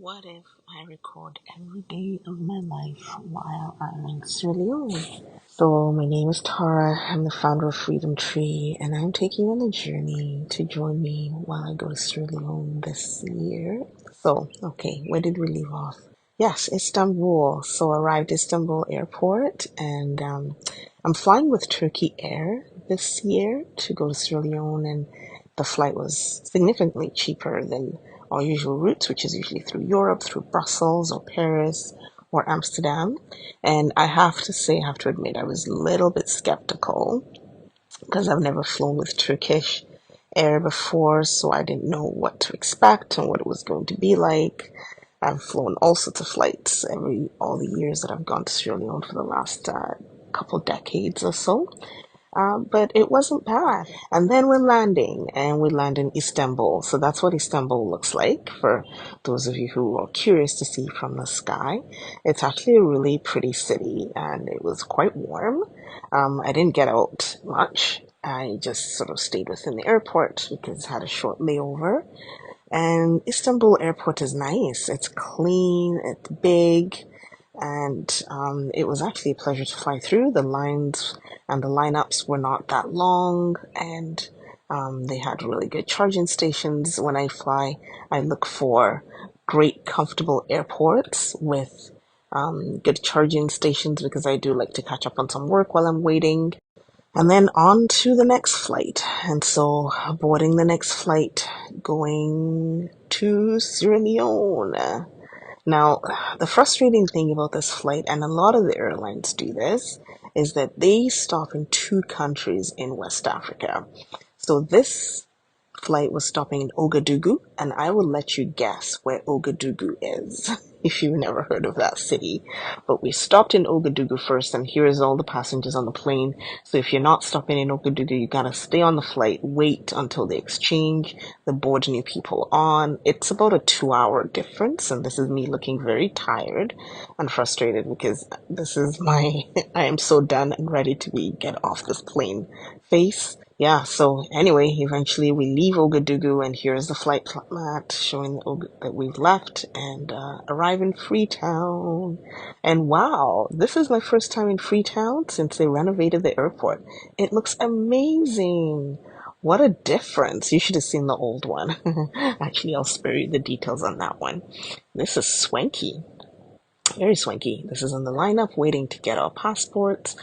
What if I record every day of my life while I'm in Sierra Leone? So, my name is Tara. I'm the founder of Freedom Tree, and I'm taking you on a journey to join me while I go to Sierra Leone this year. So, okay, where did we leave off? Yes, Istanbul. So, arrived Istanbul airport, and I'm flying with Turkey Air this year to go to Sierra Leone, and the flight was significantly cheaper than our usual routes, which is usually through Europe, through Brussels or Paris or Amsterdam. And I have to say, I have to admit, I was a little bit skeptical because I've never flown with Turkish Air before, so I didn't know what to expect and what it was going to be like. I've flown all sorts of flights all the years that I've gone to Sierra Leone for the last couple decades or so. But it wasn't bad. And then we're landing, and we land in Istanbul. So that's what Istanbul looks like for those of you who are curious to see from the sky. It's actually a really pretty city, and it was quite warm. I didn't get out much. I just sort of stayed within the airport because I had a short layover. And Istanbul airport is nice. It's clean, it's big, and it was actually a pleasure to fly through. The lines and the lineups were not that long, and they had really good charging stations. When I fly, I look for great, comfortable airports with good charging stations because I do like to catch up on some work while I'm waiting. And then on to the next flight. And so boarding the next flight going to Sierra Leone. Now, the frustrating thing about this flight, and a lot of the airlines do this, is that they stop in two countries in West Africa. So this flight was stopping in Ouagadougou, and I will let you guess where Ouagadougou is, if you've never heard of that city. But we stopped in Ouagadougou first, and here's all the passengers on the plane. So if you're not stopping in Ouagadougou, you gotta stay on the flight, wait until they exchange, the board new people on. It's about a 2 hour difference, and this is me looking very tired and frustrated because this is I am so done and ready to get off this plane face. Yeah, so anyway, eventually we leave Ouagadougou, and here's the flight mat showing that we've left and arrive in Freetown. And wow, this is my first time in Freetown since they renovated the airport. It looks amazing. What a difference. You should have seen the old one. Actually, I'll spare you the details on that one. This is swanky, very swanky. This is in the lineup waiting to get our passports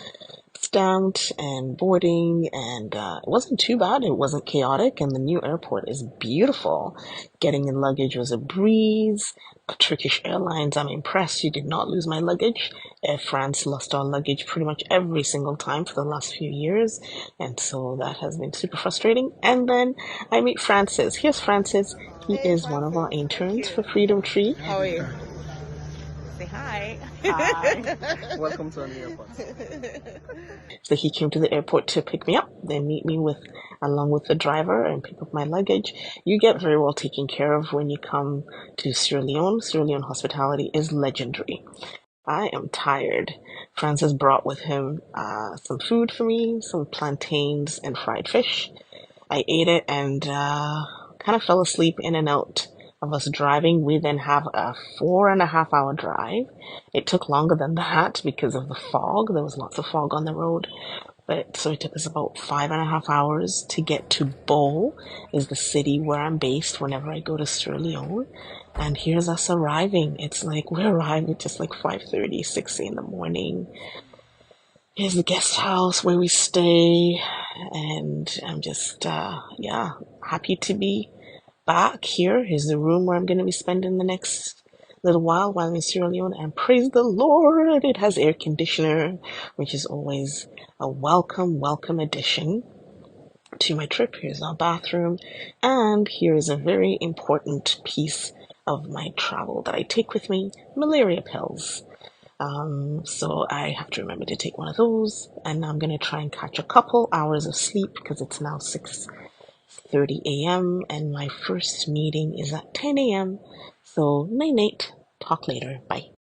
stamped and boarding, and it wasn't too bad. It wasn't chaotic, and the new airport is beautiful. Getting in luggage was a breeze. Turkish Airlines, I'm impressed you did not lose my luggage. Air France lost our luggage pretty much every single time for the last few years, and so that has been super frustrating. And then I meet Francis. Here's Francis. He Hey, is one of our Francis. interns Cute. for Freedom Tree. How are you? Say hi. Hi. Welcome to our new airport. So he came to the airport to pick me up, then meet me along with the driver and pick up my luggage. You get very well taken care of when you come to Sierra Leone. Sierra Leone hospitality is legendary. I am tired. Francis brought with him some food for me, some plantains and fried fish. I ate it and kind of fell asleep in and out of us driving. We then have a 4.5 hour drive. It took longer than that because of the fog. There was lots of fog on the road. But so it took us about 5.5 hours to get to Bo, is the city where I'm based whenever I go to Sierra Leone. And here's us arriving. It's like we arrived at just like 5:30, 6 in the morning. Here's the guest house where we stay, and I'm just yeah, happy to be back here. Here's the room where I'm going to be spending the next little while I'm in Sierra Leone, and praise the Lord, it has air conditioner, which is always a welcome addition to my trip. Here's our bathroom, and here is a very important piece of my travel that I take with me: malaria pills. So I have to remember to take one of those, and I'm gonna try and catch a couple hours of sleep because it's now 6:30 a.m. and my first meeting is at 10 a.m. So night night. Talk later. Bye.